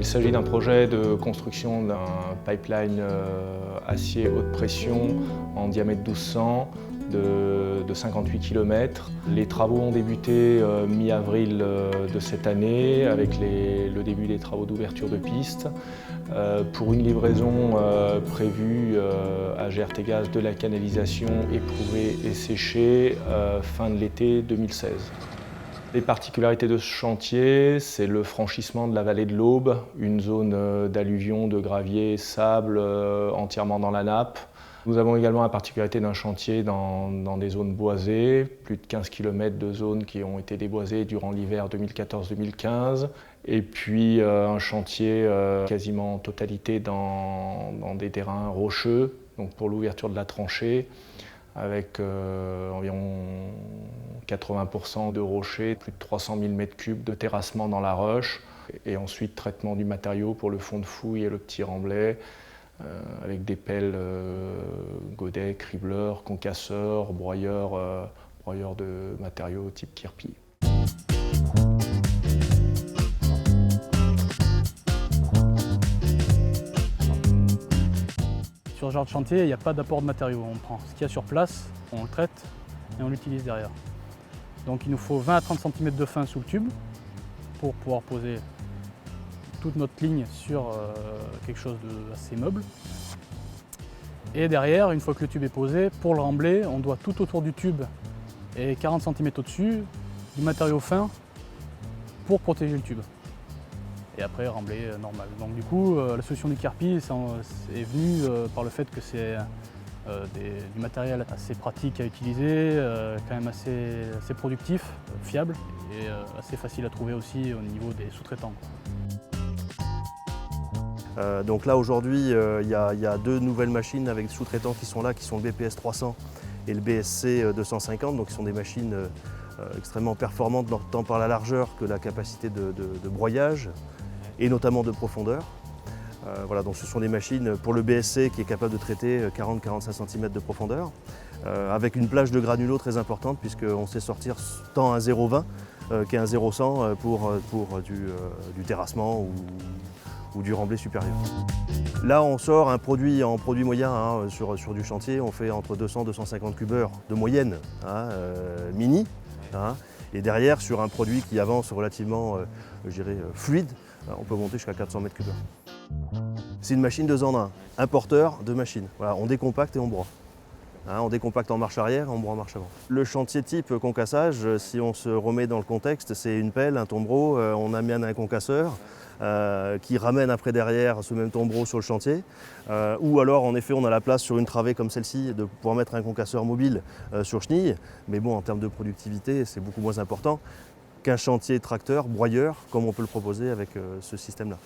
s'agit d'un projet de construction d'un pipeline acier haute pression en diamètre 1200 de 58 km. Les travaux ont débuté mi-avril de cette année avec le début des travaux d'ouverture de piste pour une livraison prévue à GRTgaz de la canalisation éprouvée et séchée fin de l'été 2016. Les particularités de ce chantier, c'est le franchissement de la vallée de l'Aube, une zone d'alluvion, de gravier, sable entièrement dans la nappe. Nous avons également la particularité d'un chantier dans des zones boisées, plus de 15 km de zones qui ont été déboisées durant l'hiver 2014-2015. Et puis un chantier quasiment en totalité dans des terrains rocheux, donc pour l'ouverture de la tranchée, avec environ 80% de rochers, plus de 300 000 m3 de terrassement dans la roche, et ensuite traitement du matériau pour le fond de fouille et le petit remblai, avec des pelles godets, cribleurs, concasseurs, broyeurs de matériaux type kirpi. Sur ce genre de chantier, il n'y a pas d'apport de matériaux. On prend ce qu'il y a sur place, on le traite et on l'utilise derrière. Donc il nous faut 20 à 30 cm de fin sous le tube pour pouvoir poser toute notre ligne sur quelque chose d'assez meuble. Et derrière, une fois que le tube est posé, pour le rembler, on doit tout autour du tube et 40 cm au-dessus du matériau fin pour protéger le tube. Et après rembler normal. Donc du coup, la solution du kirpi est venue par le fait que c'est du matériel assez pratique à utiliser, quand même assez productif, fiable et assez facile à trouver aussi au niveau des sous-traitants. Donc là aujourd'hui, il y a deux nouvelles machines avec des sous-traitants qui sont là, qui sont le BPS 300 et le BSC 250, donc qui sont des machines extrêmement performantes tant par la largeur que la capacité de broyage et notamment de profondeur. Voilà, donc ce sont des machines pour le BSC qui est capable de traiter 40-45 cm de profondeur, avec une plage de granulos très importante puisqu'on sait sortir tant un 0,20 qu'un 0,100 pour du terrassement ou du remblai supérieur. Là on sort un produit en produit moyen sur du chantier, on fait entre 200 et 250 cubeurs de moyenne mini. Et derrière sur un produit qui avance relativement fluide, on peut monter jusqu'à 400 m3. C'est une machine 2 en 1, un porteur de machine. Voilà, on décompacte et on broie. On décompacte en marche arrière et on broie en marche avant. Le chantier type concassage, si on se remet dans le contexte, c'est une pelle, un tombereau, on amène un concasseur qui ramène après derrière ce même tombereau sur le chantier. Ou alors en effet on a la place sur une travée comme celle-ci de pouvoir mettre un concasseur mobile sur chenille. Mais bon, en termes de productivité, c'est beaucoup moins important qu'un chantier tracteur, broyeur, comme on peut le proposer avec ce système-là.